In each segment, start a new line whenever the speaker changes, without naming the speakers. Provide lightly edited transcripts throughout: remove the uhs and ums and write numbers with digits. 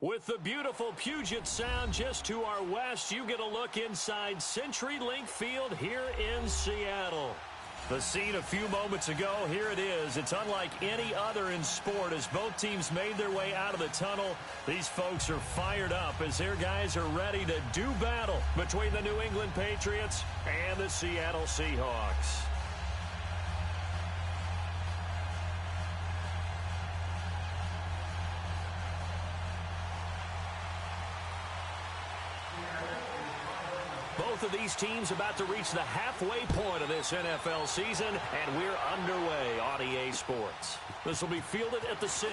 With the beautiful Puget Sound just to our west, you get a look inside CenturyLink Field here in Seattle. The scene a few moments ago, here it is. It's unlike any other in sport as both teams made their way out of the tunnel. These folks are fired up as their guys are ready to do battle between the New England Patriots and the Seattle Seahawks. Both of these teams about to reach the halfway point of this NFL season, and we're underway on EA Sports. This will be fielded at the 6.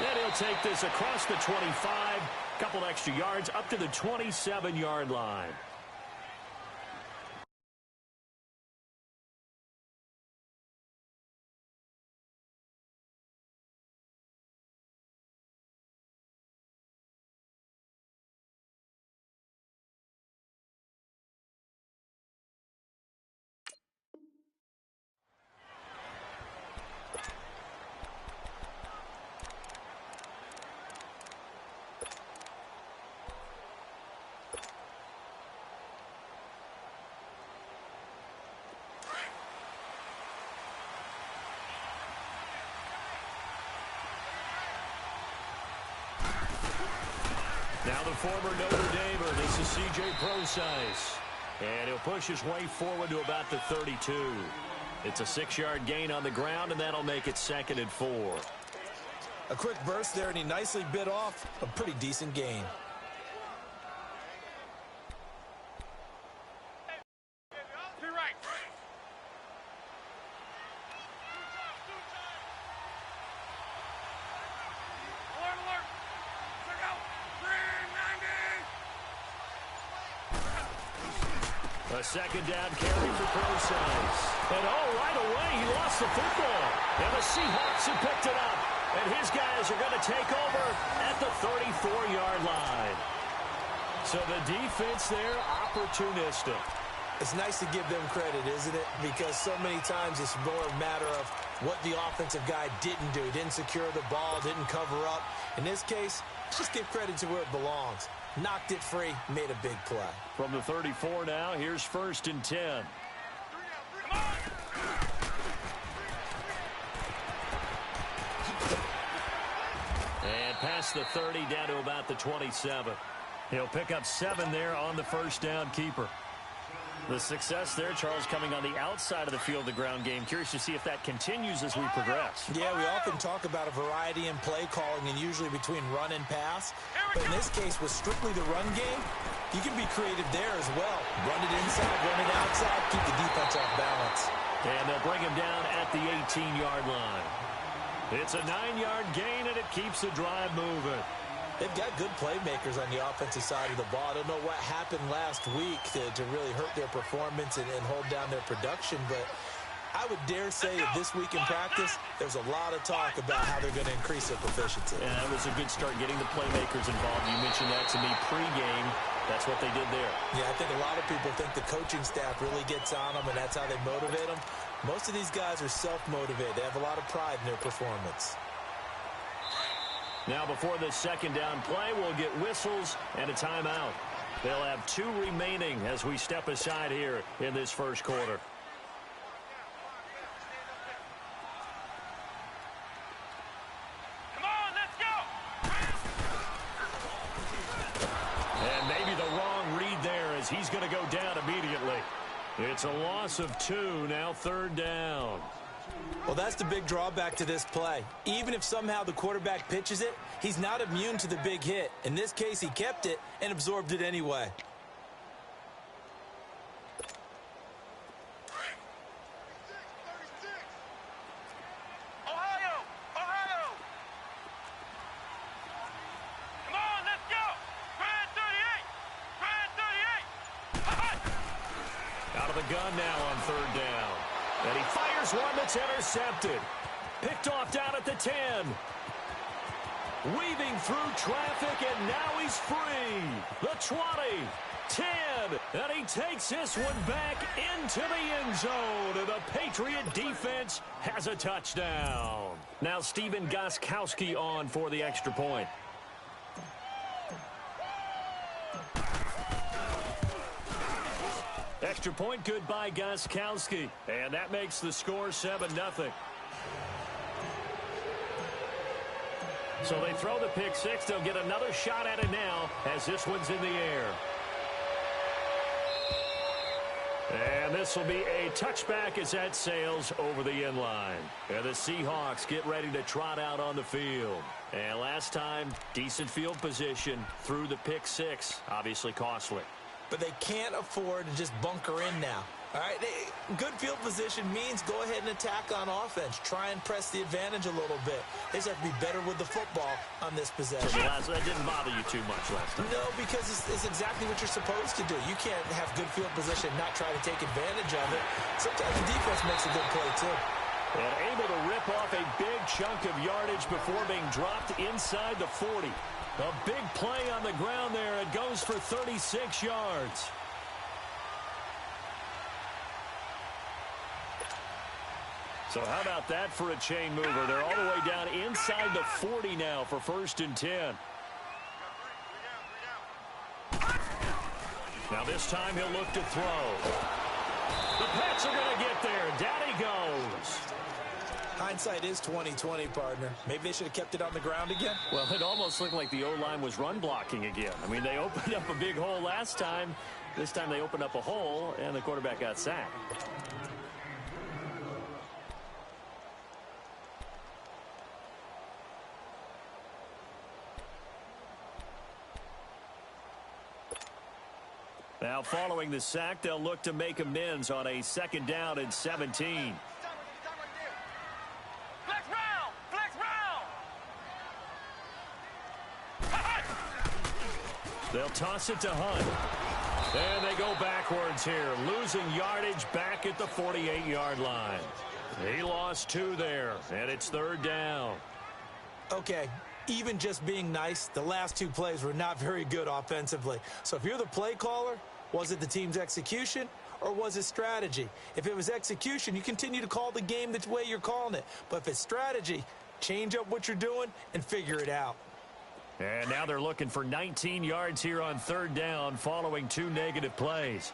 And he'll take this across the 25, couple extra yards up to the 27-yard line. Now the former Notre Damer, this is C.J. Procise. And he'll push his way forward to about the 32. It's a 6-yard gain on the ground, and that'll make it 2nd and 4.
A quick burst there, and he nicely bit off a pretty decent gain.
A second down carry for Procise. And right away, he lost the football. And the Seahawks have picked it up. And his guys are going to take over at the 34-yard line. So the defense there, opportunistic.
It's nice to give them credit, isn't it? Because so many times it's more a matter of what the offensive guy didn't do. He didn't secure the ball, didn't cover up. In this case, let's just give credit to where it belongs. Knocked it free, made a big play.
From the 34 now, here's 1st and 10. And past the 30 down to about the 27. He'll pick up 7 there on the first down keeper. The success there, Charles, coming on the outside of the field, the ground game. Curious to see if that continues as we progress.
Yeah, we often talk about a variety in play calling and usually between run and pass. But in this case, with strictly the run game, you can be creative there as well. Run it inside, run it outside, keep the defense off balance.
And they'll bring him down at the 18-yard line. It's a 9-yard gain, and it keeps the drive moving.
They've got good playmakers on the offensive side of the ball. I don't know what happened last week to really hurt their performance and hold down their production, but I would dare say that this week in practice, there's a lot of talk about how they're going to increase their proficiency.
And that was a good start getting the playmakers involved. You mentioned that to me pregame. That's what they did there.
Yeah, I think a lot of people think the coaching staff really gets on them, and that's how they motivate them. Most of these guys are self-motivated. They have a lot of pride in their performance.
Now before this second down play, we'll get whistles and a timeout. They'll have 2 remaining as we step aside here in this first quarter.
Come on, let's go!
And maybe the wrong read there as he's going to go down immediately. It's a loss of 2, now 3rd down.
Well, that's the big drawback to this play. Even if somehow the quarterback pitches it, he's not immune to the big hit. In this case, he kept it and absorbed it anyway.
Ohio! Ohio! Come on, let's go! Try 38! Try 38!
Out of the gun now on 3rd down. And he fires one that's intercepted. Picked off down at the 10. weaving through traffic, and now he's free. The 20, 10, and he takes this one back into the end zone, and the Patriot defense has a touchdown. Now Steven Gostkowski on for the extra point. Extra point good by Gostkowski, and that makes the score 7-0. So they throw the pick six. They'll get another shot at it now as this one's in the air. And this will be a touchback as that sails over the end line. And the Seahawks get ready to trot out on the field. And last time, decent field position through the pick six. Obviously costly.
But they can't afford to just bunker in now. All right, good field position means go ahead and attack on offense. Try and press the advantage a little bit. They just have to be better with the football on this possession.
So that didn't bother you too much last time.
No, because it's exactly what you're supposed to do. You can't have good field position and not try to take advantage of it. Sometimes the defense makes a good play, too.
And able to rip off a big chunk of yardage before being dropped inside the 40. A big play on the ground there. It goes for 36 yards. So how about that for a chain mover? They're all the way down inside the 40 now for 1st and 10. Now this time he'll look to throw. The Pats are going to get there. Down he goes.
Hindsight is 20/20, partner. Maybe they should have kept it on the ground again.
Well, it almost looked like the O-line was run blocking again. I mean, they opened up a big hole last time. This time they opened up a hole, and the quarterback got sacked. Now, following the sack, they'll look to make amends on a 2nd down and 17.
Flex round! Flex round!
They'll toss it to Hunt. And they go backwards here, losing yardage back at the 48-yard line. He lost 2 there, and it's 3rd down.
Okay, even just being nice, the last 2 plays were not very good offensively. So if you're the play caller, was it the team's execution or was it strategy? If it was execution, you continue to call the game the way you're calling it. But if it's strategy, change up what you're doing and figure it out.
And now they're looking for 19 yards here on 3rd down following 2 negative plays.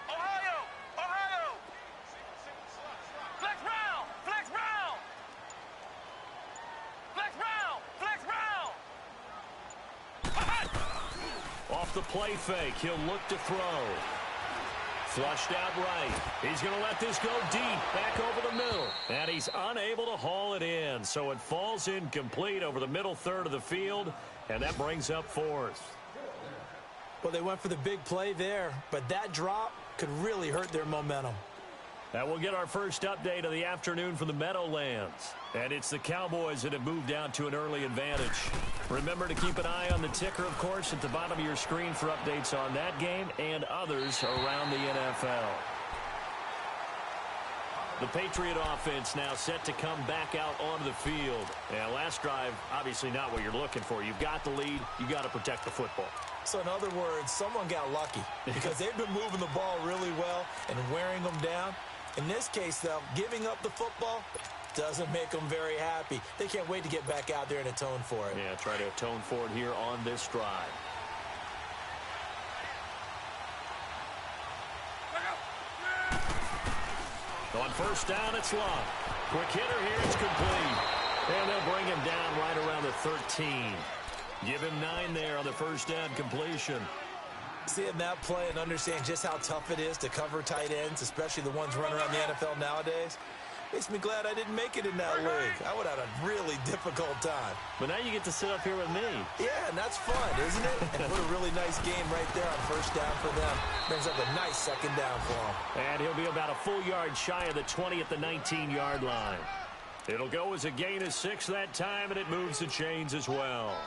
Ohio! Ohio! Flex round! Flex round! Flex round! Flex round!
Off the play fake, he'll look to throw. Flushed out right. He's going to let this go deep, back over the middle. And he's unable to haul it in. So it falls incomplete over the middle third of the field, and that brings up 4th.
Well, they went for the big play there, but that drop could really hurt their momentum.
Now we'll get our first update of the afternoon from the Meadowlands. And it's the Cowboys that have moved down to an early advantage. Remember to keep an eye on the ticker, of course, at the bottom of your screen for updates on that game and others around the NFL. The Patriot offense now set to come back out onto the field. And last drive, obviously not what you're looking for. You've got the lead. You've got to protect the football.
So in other words, someone got lucky because they've been moving the ball really well and wearing them down. In this case, though, giving up the football doesn't make them very happy. They can't wait to get back out there and atone for it.
Yeah, try to atone for it here on this drive. On 1st down, it's Love. Quick hitter here, it's complete. And they'll bring him down right around the 13. Give him 9 there on the 1st down completion.
Seeing that play and understand just how tough it is to cover tight ends, especially the ones running around the NFL nowadays, makes me glad I didn't make it in that league. I would have had a really difficult time.
But now you get to sit up here with me.
Yeah, and that's fun, isn't it? And what a really nice game right there on 1st down for them. Brings up a nice 2nd down for them.
And he'll be about a full yard shy of the 20 at the 19-yard line. It'll go as a gain of 6 that time, and it moves the chains as well.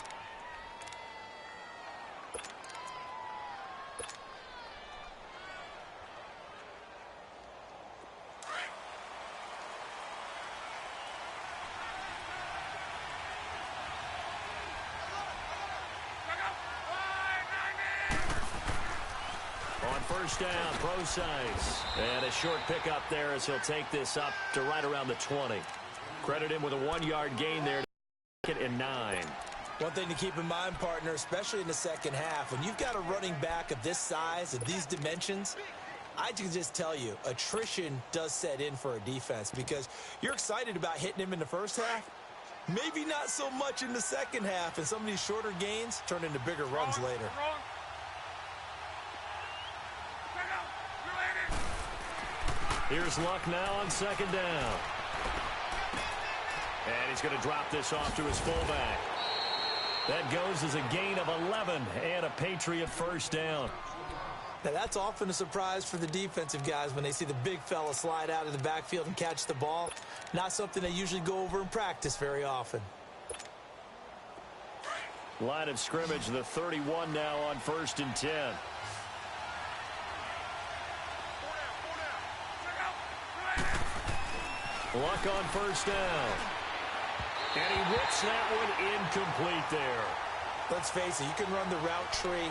first down, Procise. And a short pickup there as he'll take this up to right around the 20. Credit him with a 1-yard gain there. Second and 9.
One thing to keep in mind, partner, especially in the second half, when you've got a running back of this size, of these dimensions, I can just tell you, attrition does set in for a defense because you're excited about hitting him in the first half. Maybe not so much in the second half, and some of these shorter gains turn into bigger runs later.
Here's Luck now on second down. And he's going to drop this off to his fullback. That goes as a gain of 11 and a Patriot first down.
Now, that's often a surprise for the defensive guys when they see the big fella slide out of the backfield and catch the ball. Not something they usually go over in practice very often.
Line of scrimmage, the 31 now on first and 10. Luck on first down. And he whips that one incomplete there.
Let's face it, you can run the route tree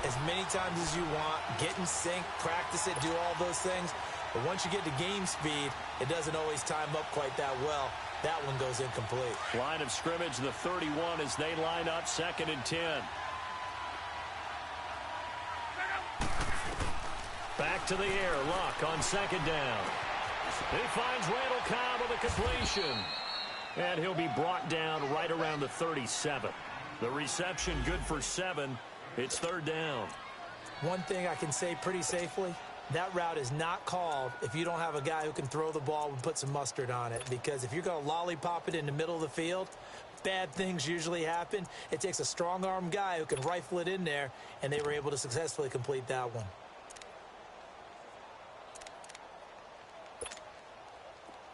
as many times as you want, get in sync, practice it, do all those things. But once you get to game speed, it doesn't always time up quite that well. That one goes incomplete.
Line of scrimmage, the 31 as they line up second and 10. Back to the air, Luck on second down. He finds Randall Cobb with a completion. And he'll be brought down right around the 37. The reception good for 7. It's third down.
One thing I can say pretty safely, that route is not called if you don't have a guy who can throw the ball and put some mustard on it. Because if you're going to lollipop it in the middle of the field, bad things usually happen. It takes a strong-arm guy who can rifle it in there, and they were able to successfully complete that one.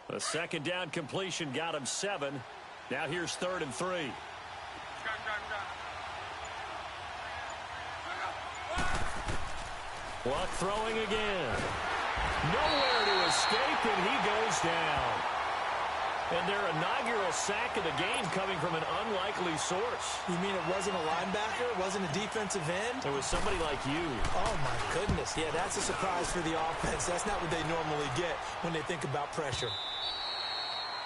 A second down completion got him 7. Now here's third and 3. Luck throwing again. Nowhere to escape, and he goes down. And their inaugural sack of the game coming from an unlikely source.
You mean it wasn't a linebacker? It wasn't a defensive end?
It was somebody like you.
Oh, my goodness. Yeah, that's a surprise for the offense. That's not what they normally get when they think about pressure.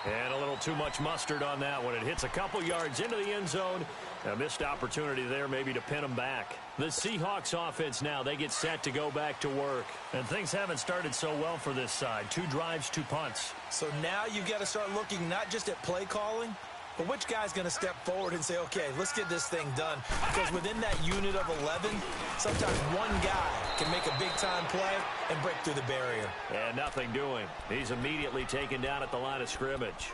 And a little too much mustard on that one. It hits a couple yards into the end zone. A missed opportunity there maybe to pin them back. The Seahawks offense now, they get set to go back to work. And things haven't started so well for this side. 2 drives, 2 punts.
So now you've got to start looking not just at play calling, but which guy's going to step forward and say, okay, let's get this thing done. Because within that unit of 11, sometimes one guy can make a big-time play and break through the barrier.
And nothing doing. He's immediately taken down at the line of scrimmage.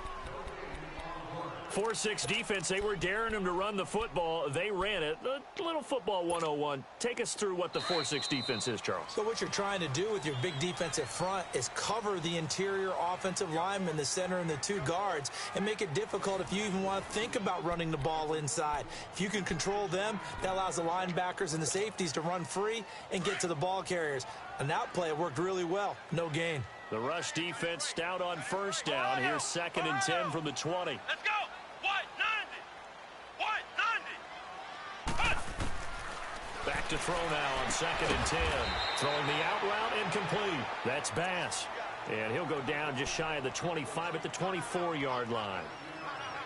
4-6 defense, they were daring him to run the football. They ran it. A little football 101. Take us through what the 4-6 defense is, Charles.
So what you're trying to do with your big defensive front is cover the interior offensive lineman, the center, and the 2 guards, and make it difficult if you even want to think about running the ball inside. If you can control them, that allows the linebackers and the safeties to run free and get to the ball carriers. And that play worked really well. No gain.
The rush defense stout on first down. Here's second and 10 from the 20.
Let's go. White 90. White 90.
Back to throw now on second and 10. Throwing the out route incomplete. That's Bass. And he'll go down just shy of the 25 at the 24-yard line.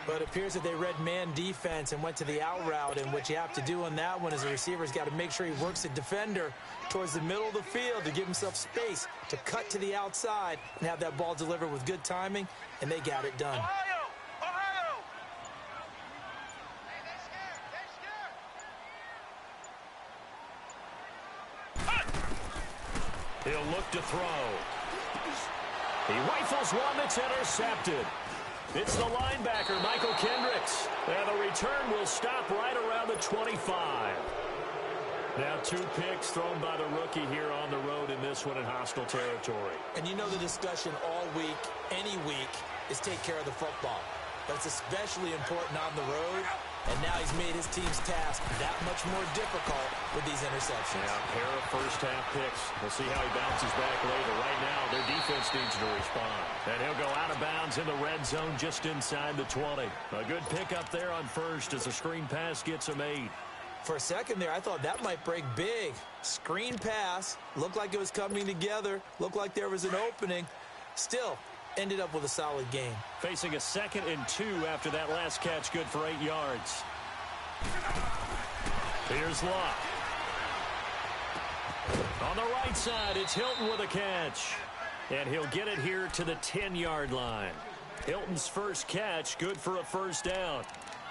But it appears that they read man defense and went to the out route, and what you have to do on that one is the receiver's got to make sure he works the defender towards the middle of the field to give himself space to cut to the outside and have that ball delivered with good timing, and they got it done.
Ohio. Ohio.
He'll look to throw. He rifles one that's intercepted. It's the linebacker, Michael Kendricks. And the return will stop right around the 25. Now 2 picks thrown by the rookie here on the road in this one in hostile territory.
And you know the discussion all week, any week, is take care of the football. But it's especially important on the road. And now he's made his team's task that much more difficult with these interceptions.
Yeah, a pair of first-half picks. We'll see how he bounces back later. Right now, their defense needs to respond. And he'll go out of bounds in the red zone just inside the 20. A good pickup there on first as the screen pass gets him 8.
For a second there, I thought that might break big. Screen pass, looked like it was coming together, looked like there was an opening. Still, ended up with a solid game.
Facing a 2nd and 2 after that last catch, good for 8 yards. Here's Luck. On the right side, it's Hilton with a catch. And he'll get it here to the 10-yard line. Hilton's first catch, good for a first down.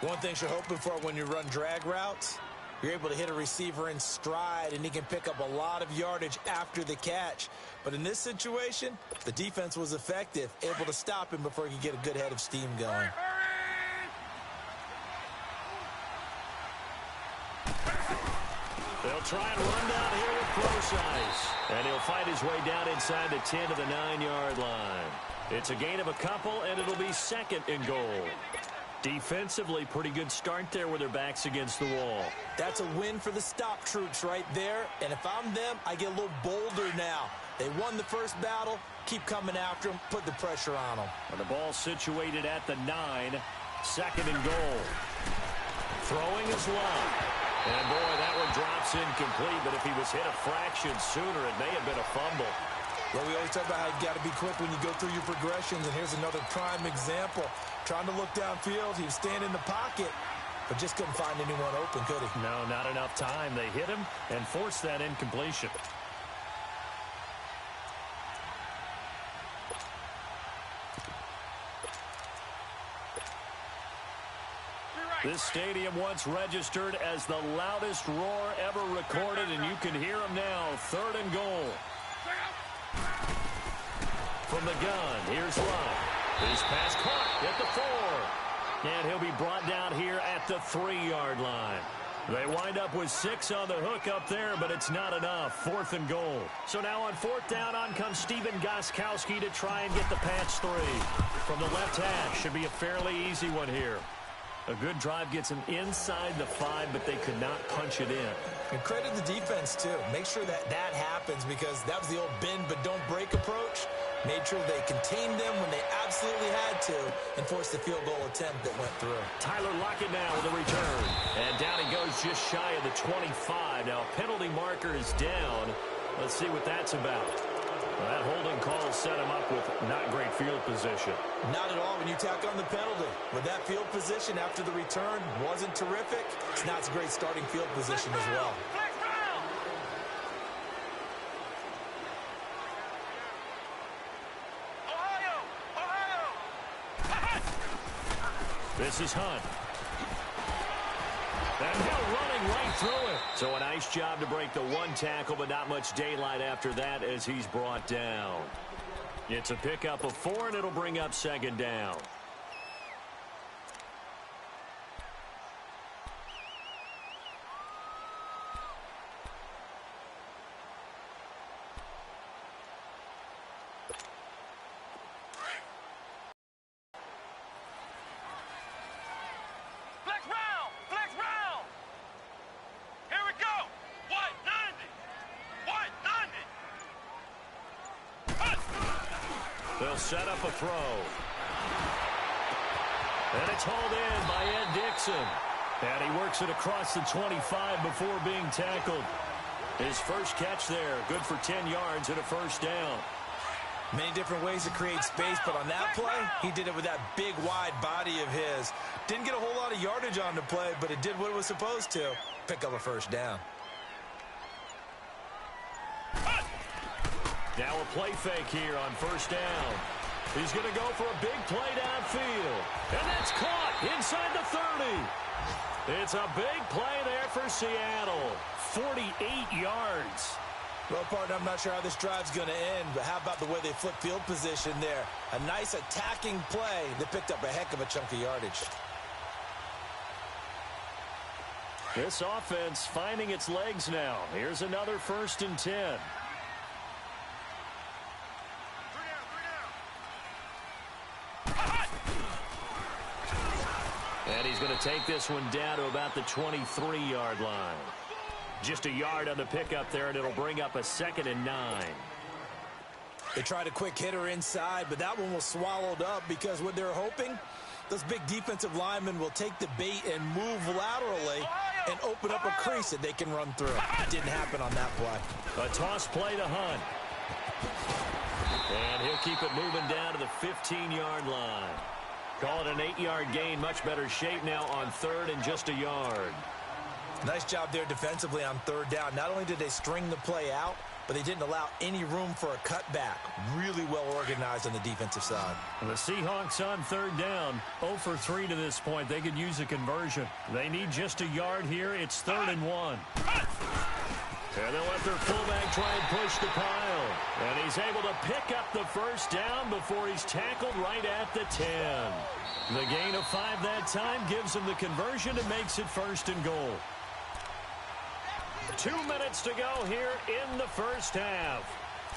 One thing you're hoping for when you run drag routes, you're able to hit a receiver in stride, and he can pick up a lot of yardage after the catch. But in this situation, the defense was effective, able to stop him before he could get a good head of steam going.
They'll try and run down here with Procise. And he'll fight his way down inside the 10 to the 9-yard line. It's a gain of a couple, and it'll be 2nd and goal. Defensively, pretty good start there with their backs against the wall.
That's a win for the stop troops right there. And if I'm them, I get a little bolder now. They won the first battle. Keep coming after them. Put the pressure on them.
And the ball situated at the 9. 2nd and goal. Throwing is Luck. And, boy, that one drops incomplete. But if he was hit a fraction sooner, it may have been a fumble.
Well, we always talk about how you got to be quick when you go through your progressions, and here's another prime example. Trying to look downfield, he was staying in the pocket, but just couldn't find anyone open, could he?
No, not enough time. They hit him and forced that incompletion. This stadium once registered as the loudest roar ever recorded, and you can hear him now. 3rd and goal. From the gun, here's Luck. His pass caught at the 4. And he'll be brought down here at the 3-yard line. They wind up with 6 on the hook up there, but it's not enough. 4th and goal. So now on 4th down, on comes Steven Gostkowski to try and get the patch 3. From the left hash, should be a fairly easy one here. A good drive gets him inside the 5, but they could not punch it in.
And credit the defense, too. Make sure that happens, because that was the old bend but don't break approach. Made sure they contained them when they absolutely had to and forced the field goal attempt that went through.
Tyler Lockett now with a return. And down he goes just shy of the 25. Now penalty marker is down. Let's see what that's about. Well, that holding call set him up with not great field position.
Not at all when you tack on the penalty. With that field position after the return wasn't terrific, it's not a great starting field position as well.
This is Hunt. And Hill running right through it. So a nice job to break the 1 tackle, but not much daylight after that as he's brought down. It's a pickup of 4, and it'll bring up 2nd down. They'll set up a throw. And it's hauled in by Ed Dixon. And he works it across the 25 before being tackled. His first catch there, good for 10 yards and a first down.
Many different ways to create space, but on that play, he did it with that big, wide body of his. Didn't get a whole lot of yardage on the play, but it did what it was supposed to. Pick up a first down.
Now a play fake here on first down. He's going to go for a big play downfield. And that's caught inside the 30. It's a big play there for Seattle. 48 yards.
Well, partner, I'm not sure how this drive's going to end, but how about the way they flip field position there? A nice attacking play that picked up a heck of a chunk of yardage.
This offense finding its legs now. Here's another 1st and 10. And he's going to take this one down to about the 23-yard line. Just a yard on the pickup there, and it'll bring up a 2nd and 9.
They tried a quick hitter inside, but that one was swallowed up because what they're hoping, those big defensive linemen will take the bait and move laterally and open open up a crease that they can run through. Didn't happen on that play.
A toss play to Hunt. And he'll keep it moving down to the 15-yard line. Call it an 8-yard gain. Much better shape now on 3rd and just a yard.
Nice job there defensively on 3rd down. Not only did they string the play out, but they didn't allow any room for a cutback. Really well organized on the defensive side.
The Seahawks on 3rd down. 0 for 3 to this point. They could use a conversion. They need just a yard here. It's 3rd and 1. And they'll let their fullback try and push the pile. And he's able to pick up the first down before he's tackled right at the 10. The gain of 5 that time gives him the conversion and makes it 1st and goal. 2 minutes to go here in the first half.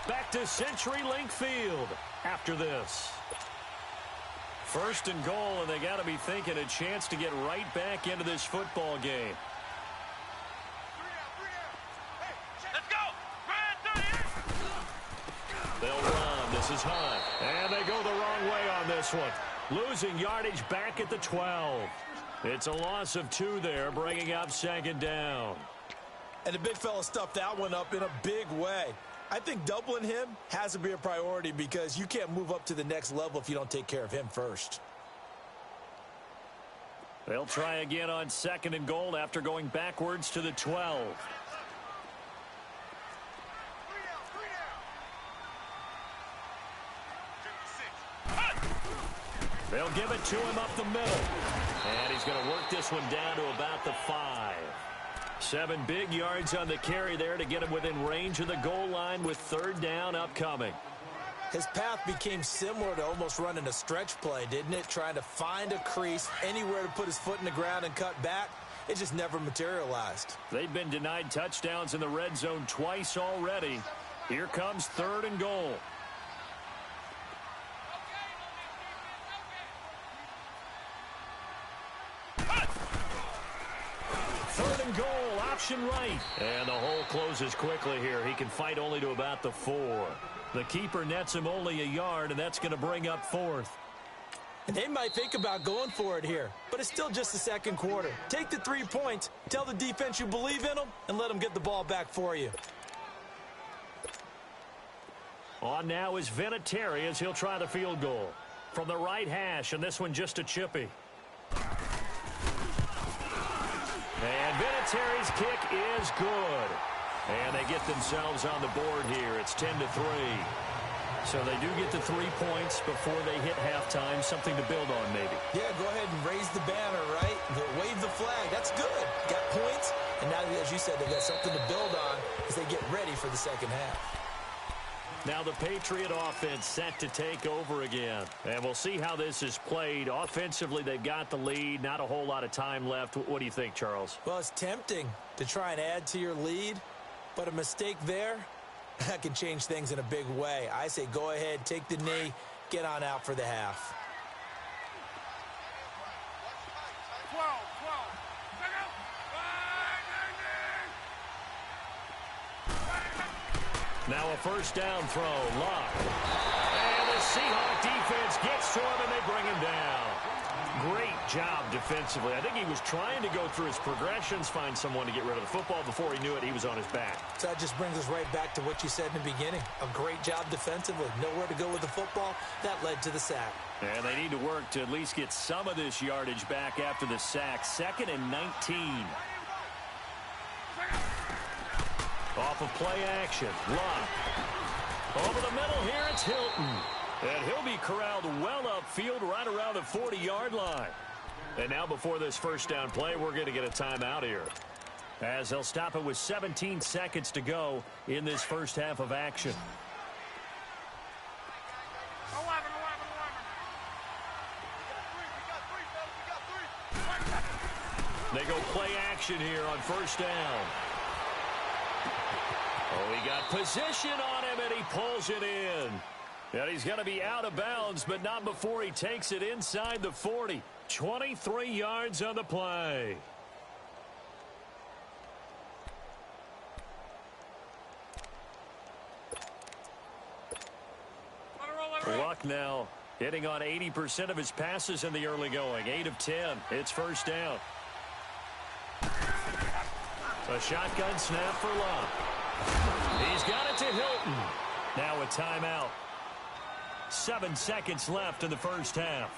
Back to CenturyLink Field after this. 1st and goal, and they got to be thinking a chance to get right back into this football game.
Let's go.
They'll run. This is Hunt. And they go the wrong way on this one. Losing yardage back at the 12. It's a loss of 2 there, bringing up 2nd down.
And the big fella stuffed that one up in a big way. I think doubling him has to be a priority because you can't move up to the next level if you don't take care of him first.
They'll try again on 2nd and goal after going backwards to the 12. They'll give it to him up the middle. And he's going to work this one down to about the 5. 7 big yards on the carry there to get him within range of the goal line with 3rd down upcoming.
His path became similar to almost running a stretch play, didn't it? Trying to find a crease, anywhere to put his foot in the ground and cut back. It just never materialized.
They've been denied touchdowns in the red zone twice already. Here comes 3rd and goal. Goal, option right. And the hole closes quickly here. He can fight only to about the 4. The keeper nets him only a yard, and that's going to bring up 4th.
And they might think about going for it here, but it's still just the 2nd quarter. Take the 3 points, tell the defense you believe in them, and let them get the ball back for you.
On now is Vinatieri as he'll try the field goal. From the right hash, and this one just a chippy. And Vinatieri's kick is good. And they get themselves on the board here. It's 10-3. So they do get the 3 points before they hit halftime. Something to build on, maybe.
Yeah, go ahead and raise the banner, right? Wave the flag. That's good. Got points. And now, as you said, they've got something to build on as they get ready for the 2nd half.
Now the Patriot offense set to take over again. And we'll see how this is played. Offensively, they've got the lead. Not a whole lot of time left. What do you think, Charles?
Well, it's tempting to try and add to your lead, but a mistake there, that can change things in a big way. I say go ahead, take the knee, get on out for the half.
12.
Now a 1st down throw. Luck. And the Seahawk defense gets to him, and they bring him down. Great job defensively. I think he was trying to go through his progressions, find someone to get rid of the football. Before he knew it, he was on his back.
So that just brings us right back to what you said in the beginning. A great job defensively. Nowhere to go with the football. That led to the sack.
And they need to work to at least get some of this yardage back after the sack. 2nd and 19. Off of play action. Luck. Over the middle here, it's Hilton. And he'll be corralled well upfield right around the 40-yard line. And now before this 1st down play, we're going to get a timeout here. As they'll stop it with 17 seconds to go in this first half of action.
11.
They go play action here on 1st down. Oh, he got position on him, and he pulls it in. And he's going to be out of bounds, but not before he takes it inside the 40. 23 yards on the play. Luck now hitting on 80% of his passes in the early going. 8 of 10. It's 1st down. A shotgun snap for Luck. He's got it to Hilton. Now a timeout. 7 seconds left in the first half.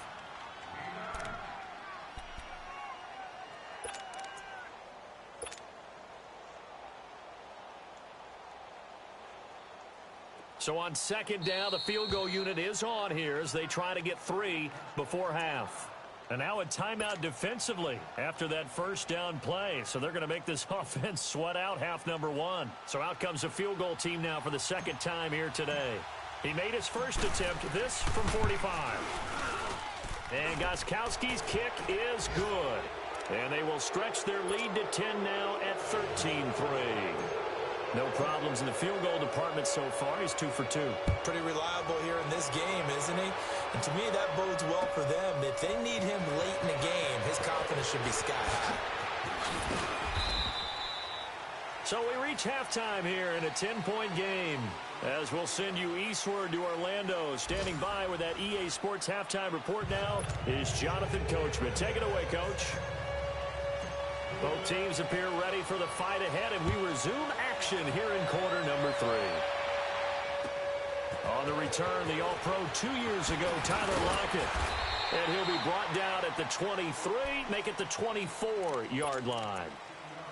So on second down, the field goal unit is on here as they try to get 3 before half. And now a timeout defensively after that first down play. So they're going to make this offense sweat out half number 1. So out comes a field goal team now for the second time here today. He made his first attempt, this from 45. And Gostkowski's kick is good. And they will stretch their lead to 10 now at 13-3. No problems in the field goal department so far. He's 2 for 2.
Pretty reliable here in this game, isn't he? And to me, that bodes well for them. If they need him late in the game, his confidence should be sky high.
So we reach halftime here in a 10-point game. As we'll send you eastward to Orlando. Standing by with that EA Sports halftime report now is Jonathan Coachman. Take it away, Coach. Both teams appear ready for the fight ahead, and we resume action here in quarter number 3. On the return, the All-Pro 2 years ago, Tyler Lockett. And he'll be brought down at the 23, make it the 24-yard line.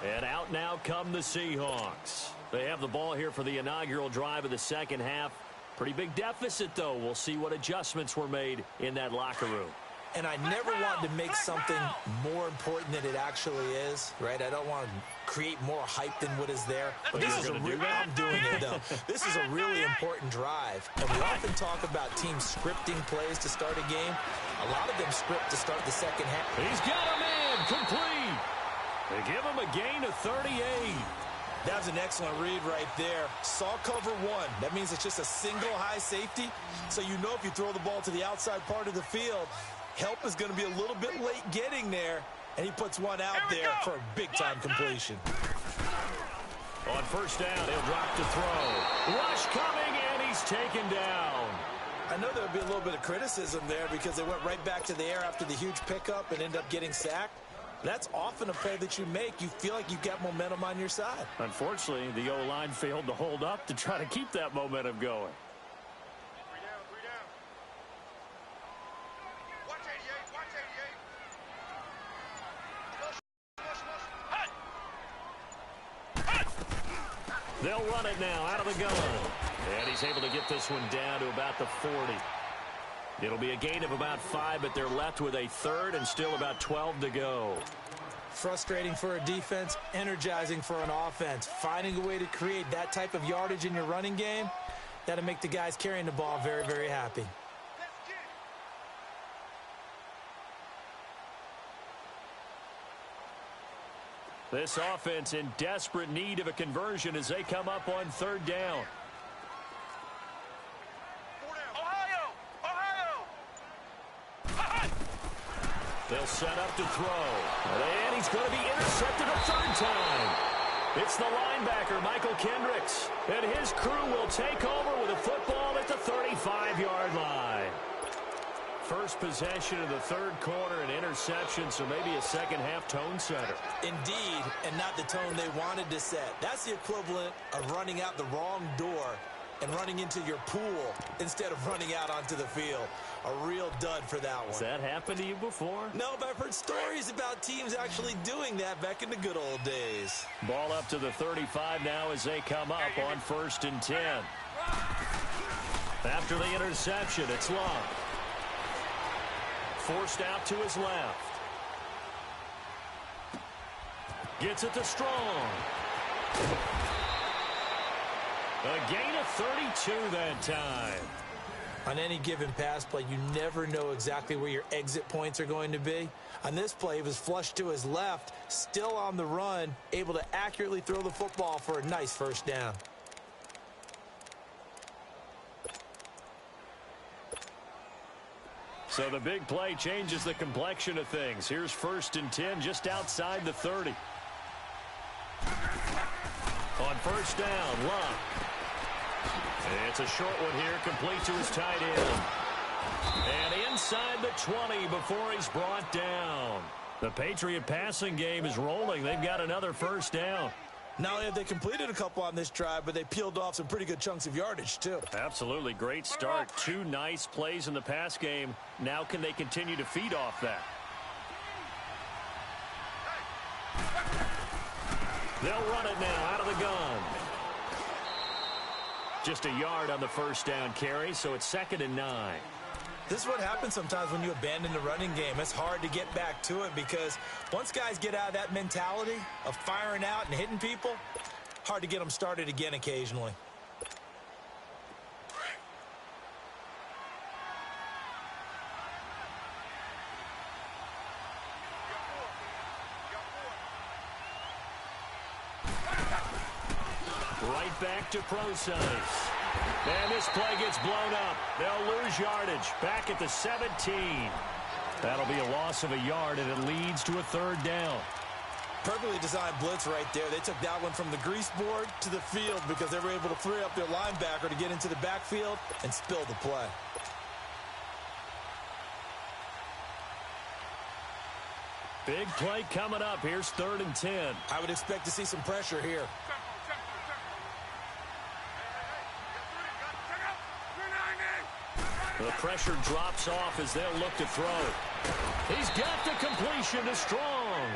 And out now come the Seahawks. They have the ball here for the inaugural drive of the second half. Pretty big deficit, though. We'll see what adjustments were made in that locker room.
And I never want to make something more important than it actually is, right? I don't want to create more hype than what is there. But this is I'm doing it, though. This is a really important drive. And we often talk about teams scripting plays to start a game. A lot of them script to start the second half.
He's got a man complete. They give him a gain of 38.
That was an excellent read right there. Saw cover 1. That means it's just a single high safety. So you know if you throw the ball to the outside part of the field, help is going to be a little bit late getting there, and he puts one out there for a big-time completion.
On first down, he'll drop to throw. Rush coming, and he's taken down.
I know there would be a little bit of criticism there because they went right back to the air after the huge pickup and ended up getting sacked. That's often a play that you make. You feel like you've got momentum on your side.
Unfortunately, the O-line failed to hold up to try to keep that momentum going. They'll run it now out of the gun. And he's able to get this one down to about the 40. It'll be a gain of about 5, but they're left with a third and still about 12 to go.
Frustrating for a defense, energizing for an offense. Finding a way to create that type of yardage in your running game, that'll make the guys carrying the ball very, very happy.
This offense in desperate need of a conversion as they come up on third down. They'll set up to throw. And he's going to be intercepted a third time. It's the linebacker, Michael Kendricks. And his crew will take over with a football at the 35-yard line. First possession of the third quarter, an interception, so maybe a second-half tone setter.
Indeed, and not the tone they wanted to set. That's the equivalent of running out the wrong door and running into your pool instead of running out onto the field. A real dud for that one.
Has that happened to you before?
No, but I've heard stories about teams actually doing that back in the good old days.
Ball up to the 35 now as they come up on 1st and 10. After the interception, it's Long. Forced out to his left. Gets it to Strong. A gain of 32 that time.
On any given pass play, you never know exactly where your exit points are going to be. On this play, he was flushed to his left, still on the run, able to accurately throw the football for a nice first down.
So the big play changes the complexion of things. Here's 1st and 10 just outside the 30. On first down, Luck. It's a short one here, complete to his tight end. And inside the 20 before he's brought down. The Patriot passing game is rolling. They've got another first down.
Not only have they completed a couple on this drive, but they peeled off some pretty good chunks of yardage, too.
Absolutely. Great start. 2 nice plays in the pass game. Now can they continue to feed off that? They'll run it now out of the gun. Just a yard on the first down carry, so it's 2nd and 9.
This is what happens sometimes when you abandon the running game. It's hard to get back to it because once guys get out of that mentality of firing out and hitting people, hard to get them started again occasionally.
Right back to Procise. And this play gets blown up. They'll lose yardage. Back at the 17. That'll be a loss of a yard, and it leads to a 3rd down.
Perfectly designed blitz right there. They took that one from the grease board to the field because they were able to free up their linebacker to get into the backfield and spill the play.
Big play coming up. Here's 3rd and 10.
I would expect to see some pressure here.
The pressure drops off as they'll look to throw. He's got the completion to Strong.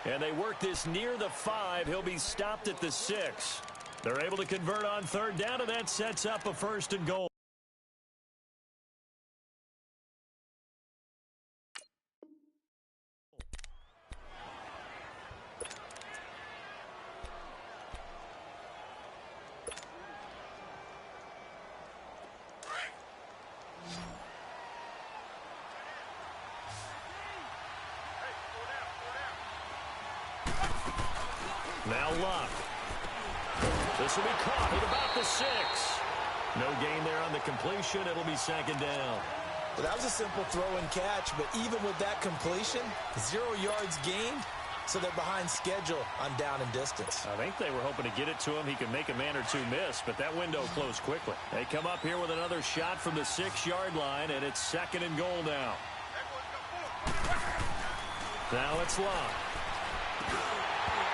And they work this near the 5. He'll be stopped at the 6. They're able to convert on 3rd down, and that sets up a 1st and goal. Now Luck. This will be caught at about the 6. No gain there on the completion. It'll be 2nd down.
Well, that was a simple throw and catch, but even with that completion, 0 yards gained, so they're behind schedule on down and distance.
I think they were hoping to get it to him. He could make a man or two miss, but that window closed quickly. They come up here with another shot from the 6-yard line, and it's 2nd and goal now. Now it's Luck.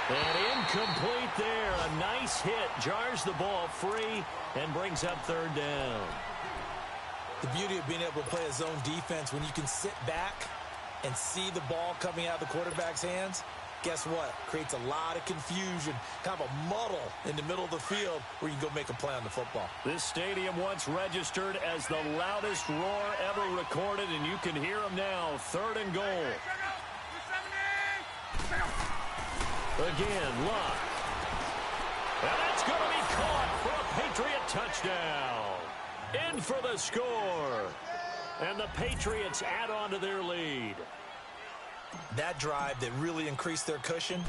And incomplete there. A nice hit. Jars the ball free and brings up 3rd down.
The beauty of being able to play a zone defense when you can sit back and see the ball coming out of the quarterback's hands, guess what? Creates a lot of confusion, kind of a muddle in the middle of the field where you can go make a play on the football.
This stadium once registered as the loudest roar ever recorded, and you can hear them now. 3rd and goal. Again, Luck. And that's going to be caught for a Patriot touchdown. In for the score. And the Patriots add on to their lead.
That drive that really increased their cushion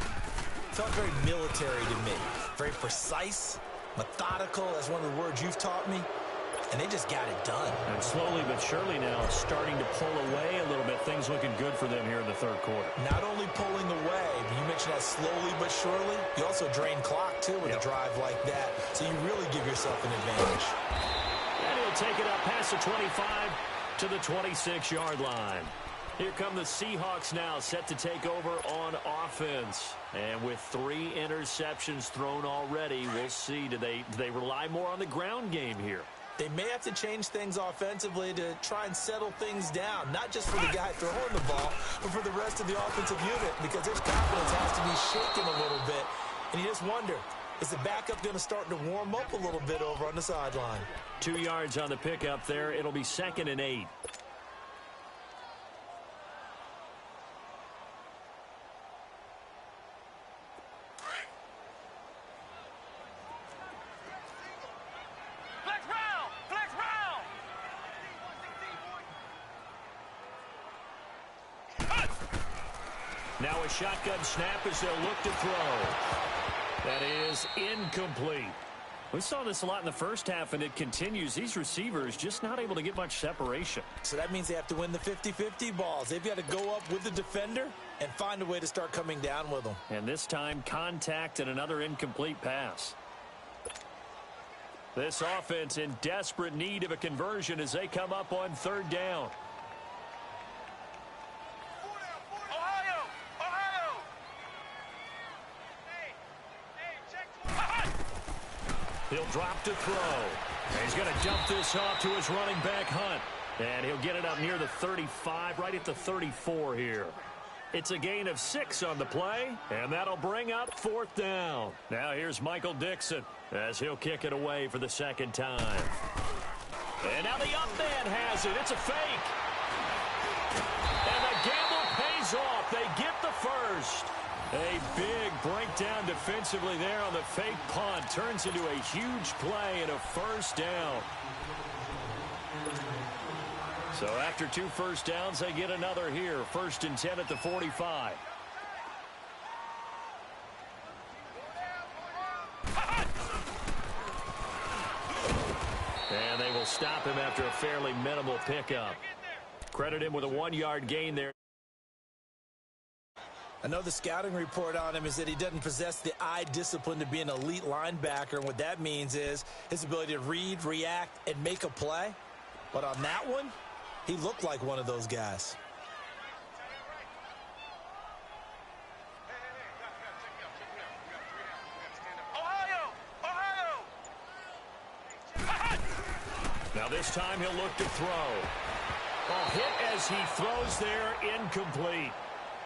felt very military to me. Very precise, methodical, that's one of the words you've taught me. And they just got it done.
And slowly but surely now starting to pull away a little bit. Things looking good for them here in the 3rd quarter.
Not only pulling away, but you mentioned that slowly but surely. You also drain clock, too, with a drive like that. So you really give yourself an advantage.
And he'll take it up past the 25 to the 26-yard line. Here come the Seahawks now, set to take over on offense. And with 3 interceptions thrown already, we'll see. Do they rely more on the ground game here?
They may have to change things offensively to try and settle things down, not just for the guy throwing the ball, but for the rest of the offensive unit, because their confidence has to be shaken a little bit. And you just wonder, is the backup going to start to warm up a little bit over on the sideline?
2 yards on the pickup there. It'll be 2nd and 8. Now a shotgun snap as they'll look to throw. That is incomplete. We saw this a lot in the first half, and it continues. These receivers just not able to get much separation.
So that means they have to win the 50-50 balls. They've got to go up with the defender and find a way to start coming down with them.
And this time, contact and another incomplete pass. This offense in desperate need of a conversion as they come up on 3rd down.
Ohio! Hey, check
He'll drop to throw. And he's going to dump this off to his running back, Hunt. And he'll get it up near the 35, right at the 34 here. It's a gain of 6 on the play, and that'll bring up 4th down. Now here's Michael Dixon as he'll kick it away for the 2nd time. And now the up man has it. It's a fake. And the gamble pays off. They get the first. A big breakdown defensively there on the fake punt. Turns into a huge play and a 1st down. So after 2 first downs, they get another here. 1st and 10 at the 45. And they will stop him after a fairly minimal pickup. Credit him with a 1-yard gain there.
I know the scouting report on him is that he doesn't possess the eye discipline to be an elite linebacker. And what that means is his ability to read, react, and make a play. But on that one, he looked like one of those guys.
Now this time he'll look to throw. Hit as he throws there, incomplete.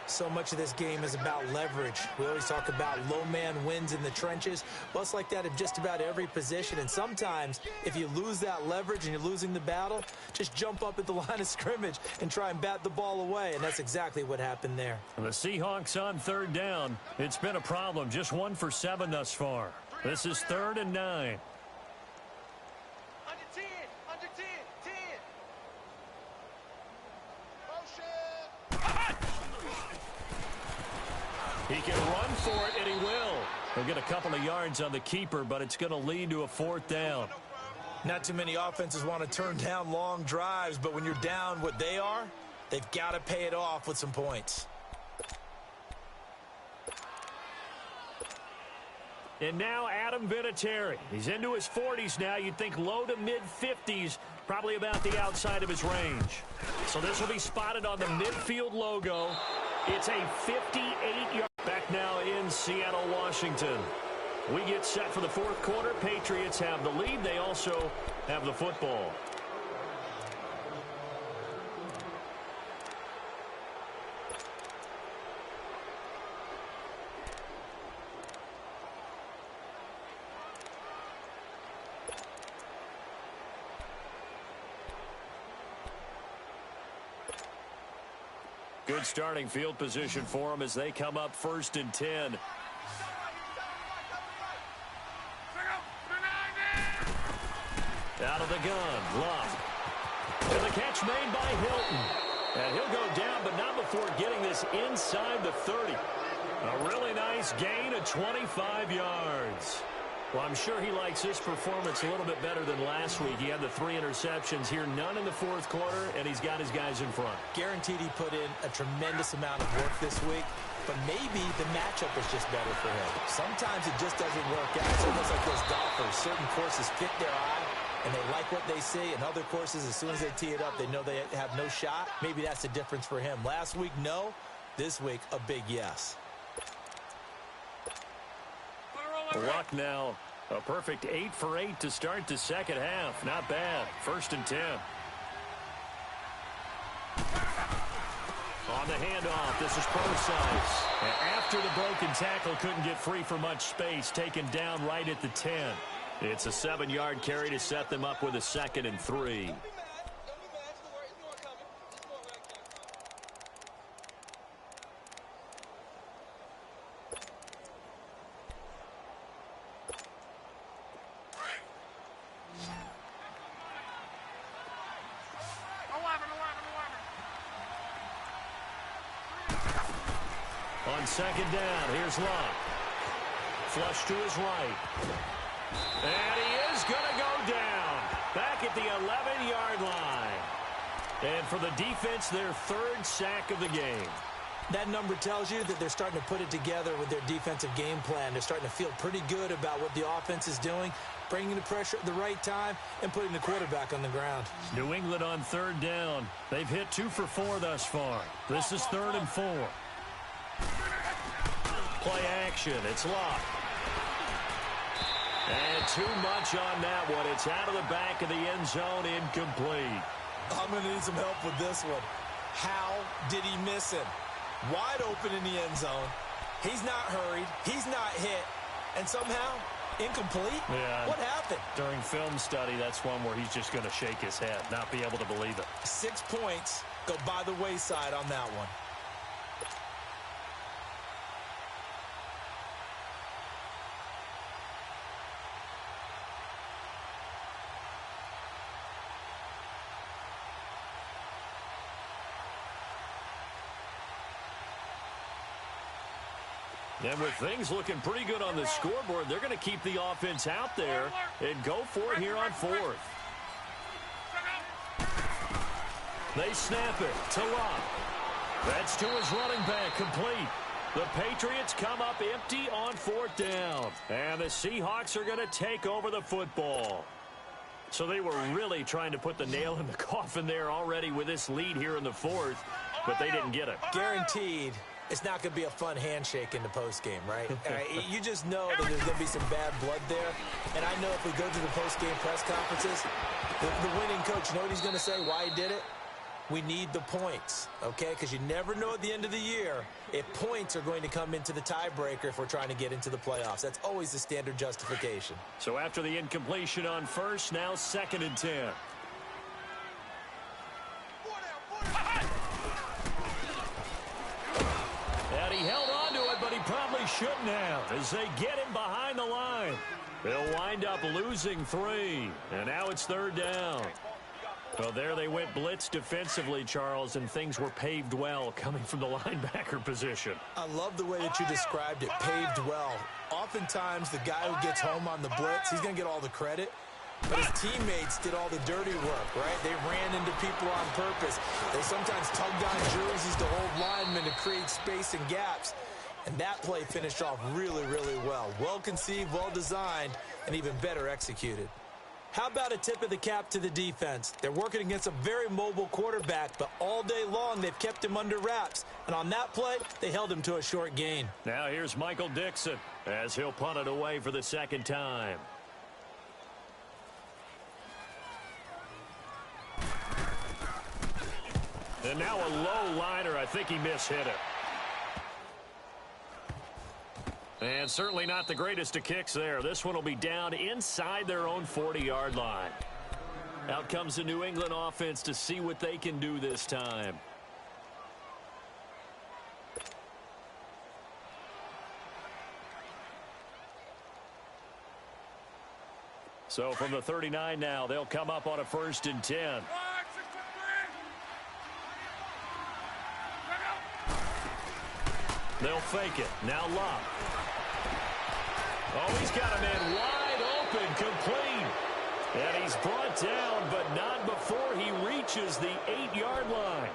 So much of this game is about leverage. We always talk about low man wins in the trenches. Well, it's like that in just about every position. And sometimes, if you lose that leverage and you're losing the battle, just jump up at the line of scrimmage and try and bat the ball away. And that's exactly what happened there.
The Seahawks on 3rd down. It's been a problem. Just 1 for 7 thus far. This is 3rd and 9.
Under 10. Under 10. 10. Motion.
He can run for it, and he will. He'll get a couple of yards on the keeper, but it's going to lead to a 4th down.
Not too many offenses want to turn down long drives, but when you're down what they are, they've got to pay it off with some points.
And now Adam Vinatieri. He's into his 40s now. You'd think low to mid-50s, probably about the outside of his range. So this will be spotted on the midfield logo. It's a 58-yard back now in Seattle, Washington. We get set for the 4th quarter. Patriots have the lead. They also have the football. Good starting field position for them as they come up 1st and 10. Out of the gun, Luck. And the catch made by Hilton. And he'll go down, but not before getting this inside the 30. A really nice gain of 25 yards. Well, I'm sure he likes this performance a little bit better than last week. He had the 3 interceptions here, none in the 4th quarter, and he's got his guys in front.
Guaranteed he put in a tremendous amount of work this week, but maybe the matchup is just better for him. Sometimes it just doesn't work out. It's almost like those golfers. Certain courses fit their eye, and they like what they see, and other courses, as soon as they tee it up, they know they have no shot. Maybe that's the difference for him. Last week, no. This week, a big yes.
Luck now. A perfect 8 for 8 to start the 2nd half. Not bad. 1st and 10. On the handoff, this is Procise. And after the broken tackle, couldn't get free for much space. Taken down right at the 10. It's a 7-yard carry to set them up with a 2nd and 3. On 2nd down, here's Luck. Flush to his right. And he is going to go down. Back at the 11-yard line. And for the defense, their 3rd sack of the game.
That number tells you that they're starting to put it together with their defensive game plan. They're starting to feel pretty good about what the offense is doing, bringing the pressure at the right time, and putting the quarterback on the ground.
New England on 3rd down. They've hit 2 for 4 thus far. This is 3rd and 4. Play action. It's Luck. And too much on that one. It's out of the back of the end zone, incomplete.
I'm going to need some help with this one. How did he miss him? Wide open in the end zone. He's not hurried. He's not hit. And somehow, incomplete?
Yeah.
What happened?
During film study, that's one where he's just going to shake his head, not be able to believe it.
6 points go by the wayside on that one.
And with things looking pretty good on the scoreboard, they're going to keep the offense out there and go for it here on fourth. They snap it to Locke. That's to his running back, complete. The Patriots come up empty on fourth down. And the Seahawks are going to take over the football. So they were really trying to put the nail in the coffin there already with this lead here in the fourth, but they didn't get it.
Guaranteed. It's not going to be a fun handshake in the postgame, right? You just know that there's going to be some bad blood there. And I know if we go to the postgame press conferences, the winning coach, you know what he's going to say, why he did it? We need the points, okay? Because you never know at the end of the year if points are going to come into the tiebreaker if we're trying to get into the playoffs. That's always the standard justification.
So after the incompletion on first, now 2nd and 10. And he held on to it, but he probably shouldn't have as they get him behind the line. They'll wind up losing 3, and now it's 3rd down. Well, there they went blitz defensively, Charles, and things were paved well coming from the linebacker position.
I love the way that you described it, paved well. Oftentimes, the guy who gets home on the blitz, he's going to get all the credit. But his teammates did all the dirty work, right? They ran into people on purpose. They sometimes tugged on jerseys to hold linemen to create space and gaps. And that play finished off really, really well. Well conceived, well designed, and even better executed. How about a tip of the cap to the defense? They're working against a very mobile quarterback, but all day long they've kept him under wraps. And on that play, they held him to a short gain.
Now here's Michael Dixon as he'll punt it away for the 2nd time. And now a low liner. I think he mishit it. And certainly not the greatest of kicks there. This one will be down inside their own 40-yard line. Out comes the New England offense to see what they can do this time. So from the 39 now, they'll come up on a 1st and 10. They'll fake it. Now Locke. Oh, he's got a man wide open, complete. And he's brought down, but not before he reaches the 8-yard line.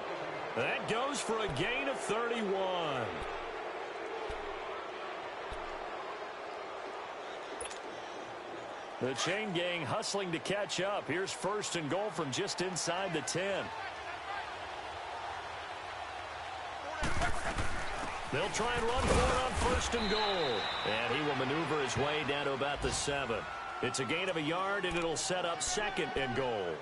That goes for a gain of 31. The chain gang hustling to catch up. Here's 1st and goal from just inside the 10. They'll try and run for it on 1st and goal. And he will maneuver his way down to about the 7. It's a gain of a yard, and it'll set up 2nd and goal.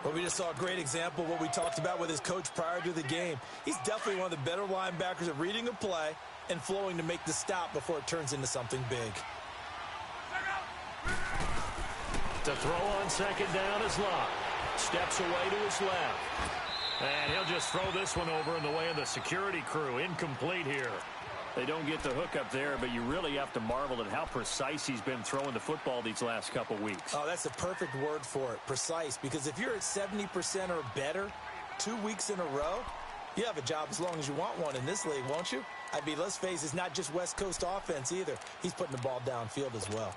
Well, we just saw a great example of what we talked about with his coach prior to the game. He's definitely one of the better linebackers at reading a play and flowing to make the stop before it turns into something big.
To throw on 2nd down is Locke. Steps away to his left. And he'll just throw this one over in the way of the security crew. Incomplete here. They don't get the hook up there, but you really have to marvel at how precise he's been throwing the football these last couple weeks.
Oh, that's the perfect word for it, precise. Because if you're at 70% or better 2 weeks in a row, you have a job as long as you want one in this league, won't you? I mean, let's face it, it's not just West Coast offense either. He's putting the ball downfield as well.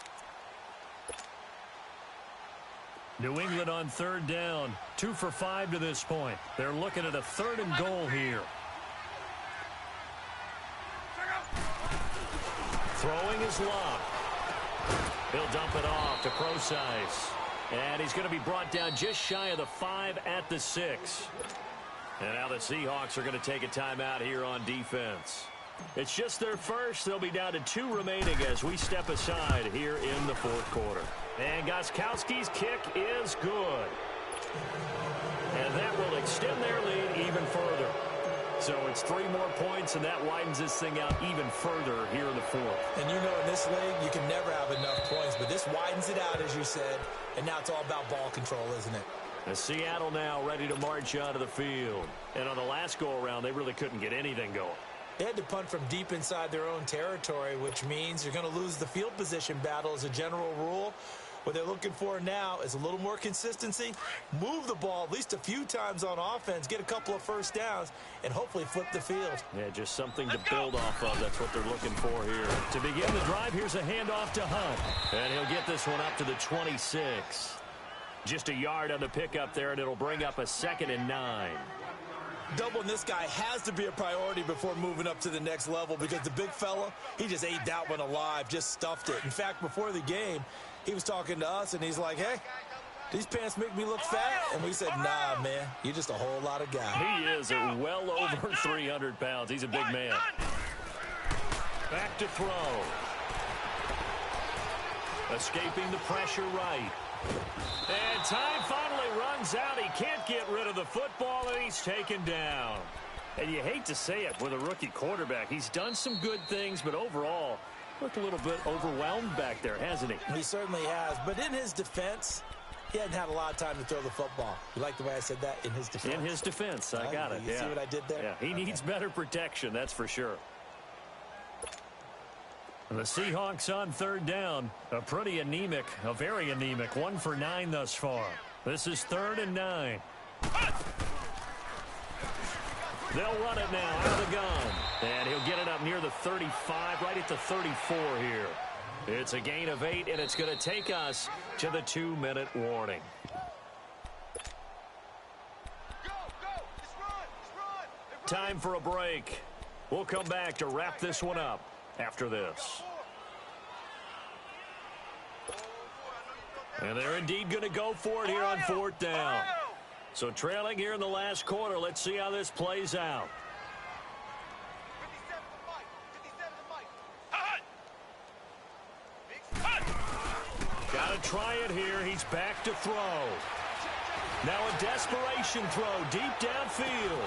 New England on 3rd down. 2 for 5 to this point. They're looking at a 3rd and goal here. Throwing is Locke. He'll dump it off to Procise. And he's going to be brought down just shy of the 5 at the 6. And now the Seahawks are going to take a timeout here on defense. It's just their first. They'll be down to 2 remaining as we step aside here in the fourth quarter. And Gostkowski's kick is good. And that will extend their lead even further. So it's 3 more points, and that widens this thing out even further here in the fourth.
And you know in this league, you can never have enough points, but this widens it out, as you said, and now it's all about ball control, isn't it?
And Seattle now ready to march out of the field. And on the last go-around, they really couldn't get anything going.
They had to punt from deep inside their own territory, which means you're going to lose the field position battle as a general rule. What they're looking for now is a little more consistency, move the ball at least a few times on offense, get a couple of first downs, and hopefully flip the field.
Yeah, just something to build off of. That's what they're looking for here. To begin the drive, here's a handoff to Hunt. And he'll get this one up to the 26. Just a yard on the pickup there, and it'll bring up a 2nd and 9.
Doubling this guy has to be a priority before moving up to the next level because the big fella, he just ate that one alive, just stuffed it. In fact, before the game, he was talking to us, and he's like, hey, these pants make me look fat. And we said, nah, man, you're just a whole lot of guy.
He is well over 300 pounds. He's a big man. Back to throw. Escaping the pressure right. And time finally runs out. He can't get rid of the football, and he's taken down. And you hate to say it with a rookie quarterback. He's done some good things, but overall, looked a little bit overwhelmed back there, hasn't he?
He certainly has. But in his defense, he hadn't had a lot of time to throw the football. You like the way I said that? In his defense?
In his defense. I got it.
You see what I did there?
Yeah, he needs better protection, that's for sure. And the Seahawks on 3rd down. A pretty anemic, a very anemic. 1 for 9 thus far. This is 3rd and 9. They'll run it now out of the gun. And he'll get it up near the 35, right at the 34 here. It's a gain of 8, and it's going to take us to the 2-minute warning. Time for a break. We'll come back to wrap this one up after this. And they're indeed going to go for it here on 4th down. So trailing here in the last quarter, let's see how this plays out. Got to try it here. He's back to throw. Now a desperation throw deep downfield.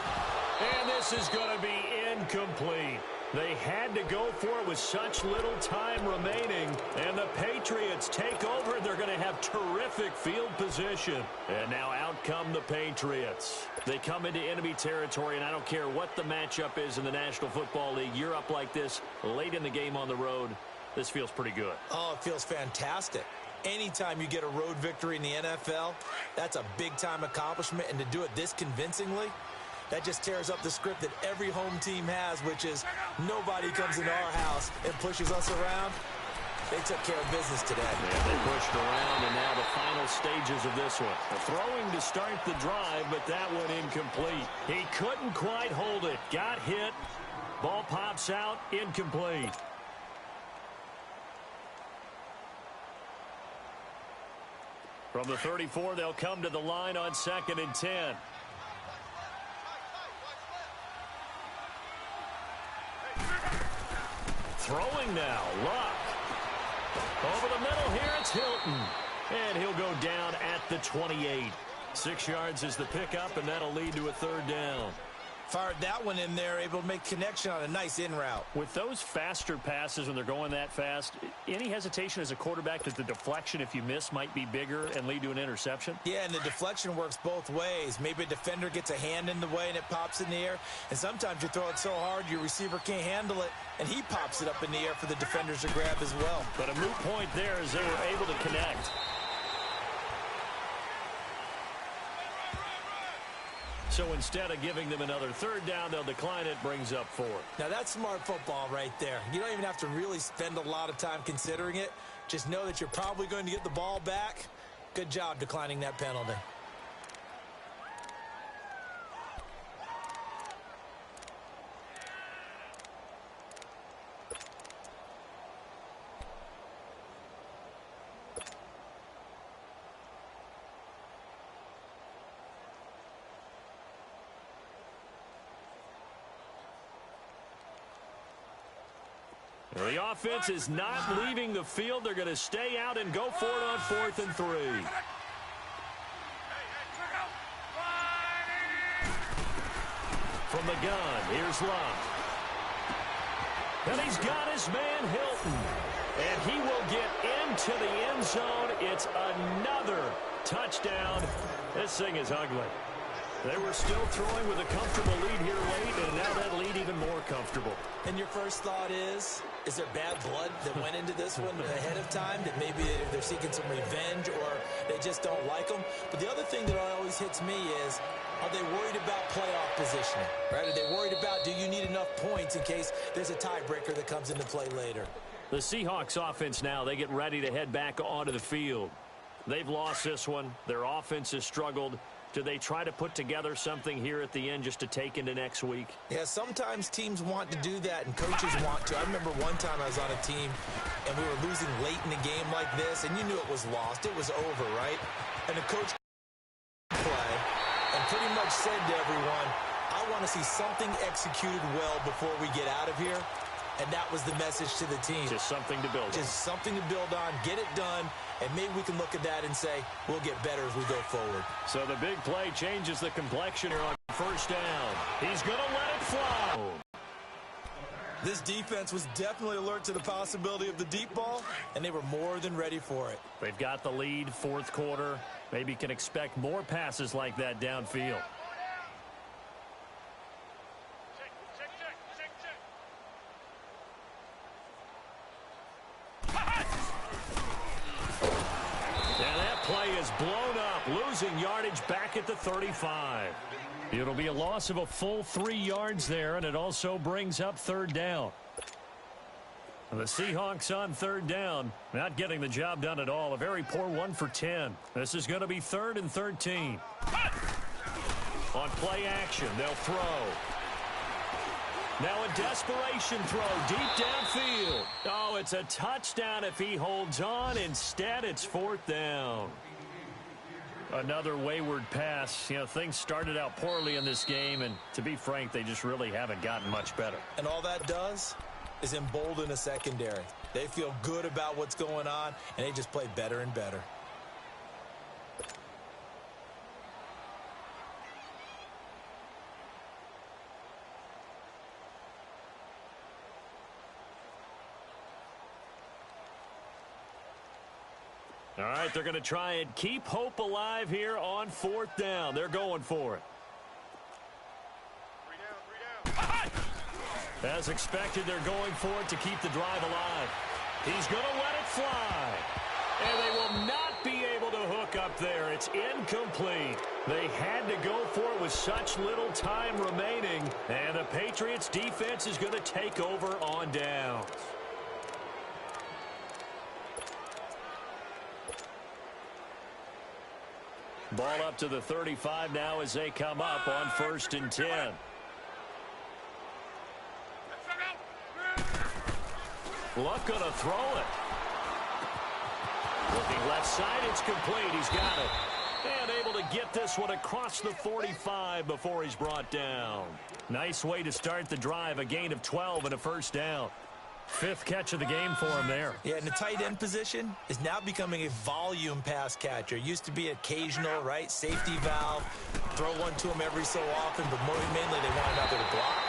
And this is going to be incomplete. They had to go for it with such little time remaining. And the Patriots take over. They're going to have terrific field position. And now out come the Patriots. They come into enemy territory, and I don't care what the matchup is in the National Football League. You're up like this late in the game on the road. This feels pretty good.
Oh, it feels fantastic. Anytime you get a road victory in the NFL, that's a big-time accomplishment. And to do it this convincingly, that just tears up the script that every home team has, which is nobody comes into our house and pushes us around. They took care of business today.
Yeah, they pushed around, and now the final stages of this one. Throwing to start the drive, but that one incomplete. He couldn't quite hold it. Got hit. Ball pops out. Incomplete. From the 34, they'll come to the line on 2nd and 10. Throwing now, Luck. Over the middle here, it's Hilton. And he'll go down at the 28. 6 yards is the pickup, and that'll lead to a 3rd down.
Fired that one in there, able to make connection on a nice in route.
With those faster passes when they're going that fast, any hesitation as a quarterback that the deflection, if you miss, might be bigger and lead to an interception?
Yeah, and the deflection works both ways. Maybe a defender gets a hand in the way and it pops in the air. And sometimes you throw it so hard your receiver can't handle it, and he pops it up in the air for the defenders to grab as well.
But a moot point there as they were able to connect. So instead of giving them another 3rd down, they'll decline it, brings up 4th.
Now that's smart football right there. You don't even have to really spend a lot of time considering it. Just know that you're probably going to get the ball back. Good job declining that penalty.
The offense is not leaving the field. They're going to stay out and go for it on 4th and 3. From the gun, here's Love. And he's got his man Hilton. And he will get into the end zone. It's another touchdown. This thing is ugly. They were still throwing with a comfortable lead here late, and now that lead even more comfortable.
And your first thought is there bad blood that went into this one ahead of time, that maybe they're seeking some revenge or they just don't like them? But the other thing that always hits me is, are they worried about playoff positioning? Right? Are they worried about, do you need enough points in case there's a tiebreaker that comes into play later?
The Seahawks offense now, they get ready to head back onto the field. They've lost this one. Their offense has struggled. Do they try to put together something here at the end just to take into next week?
Yeah, sometimes teams want to do that and coaches want to. I remember one time I was on a team and we were losing late in a game like this, and you knew it was lost. It was over, right? And the coach play and pretty much said to everyone, I want to see something executed well before we get out of here. And that was the message to the team.
Just something to build on.
Just something to build on, get it done, and maybe we can look at that and say, we'll get better as we go forward.
So the big play changes the complexion here on 1st down. He's going to let it fly.
This defense was definitely alert to the possibility of the deep ball, and they were more than ready for it.
They've got the lead, 4th quarter. Maybe can expect more passes like that downfield. Blown up, losing yardage back at the 35. It'll be a loss of a full 3 yards there, and it also brings up 3rd down. The Seahawks on 3rd down, not getting the job done at all. A very poor 1 for 10. This is going to be 3rd and 13. On play action, they'll throw. Now a desperation throw deep downfield. Oh, it's a touchdown if he holds on. Instead, it's 4th down. Another wayward pass. You know, things started out poorly in this game, and to be frank, they just really haven't gotten much better.
And all that does is embolden a secondary. They feel good about what's going on, and they just play better and better.
All right, they're going to try and keep hope alive here on 4th down. They're going for it.
3 down.
As expected, they're going for it to keep the drive alive. He's going to let it fly. And they will not be able to hook up there. It's incomplete. They had to go for it with such little time remaining. And the Patriots defense is going to take over on downs. Ball up to the 35 now as they come up on 1st and 10. Luck going to throw it. Looking left side, it's complete. He's got it. And able to get this one across the 45 before he's brought down. Nice way to start the drive. A gain of 12 and a 1st down. 5th catch of the game for him there.
Yeah, and the tight end position is now becoming a volume pass catcher. Used to be occasional, right? Safety valve. Throw one to him every so often, but mainly they want another to block.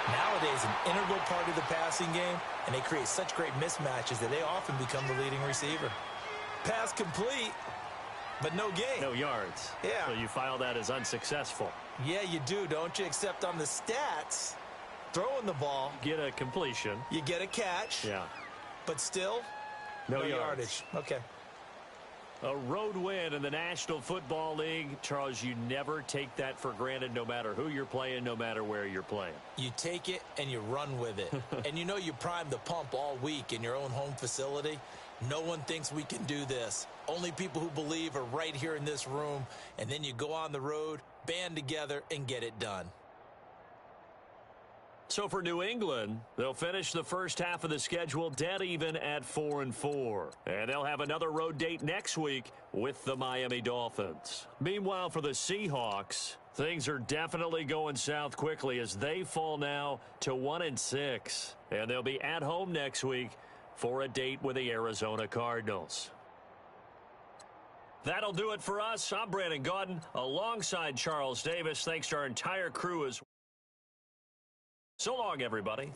Nowadays, an integral part of the passing game, and they create such great mismatches that they often become the leading receiver. Pass complete, but no gain.
No yards.
Yeah.
So you file that as unsuccessful.
Yeah, you do, don't you? Except on the stats, throwing the ball,
Get a completion.
you get a catch,
Yeah.
but still,
No
yardage. Okay.
A road win in the National Football League. Charles, you never take that for granted no matter who you're playing, no matter where you're playing.
You take it and you run with it. And you know you primed the pump all week in your own home facility. No one thinks we can do this. Only people who believe are right here in this room. And then you go on the road, band together, and get it done.
So for New England, they'll finish the first half of the schedule dead even at 4-4. And they'll have another road date next week with the Miami Dolphins. Meanwhile, for the Seahawks, things are definitely going south quickly as they fall now to 1-6. And they'll be at home next week for a date with the Arizona Cardinals. That'll do it for us. I'm Brandon Gaudin alongside Charles Davis. Thanks to our entire crew as well. So long, everybody.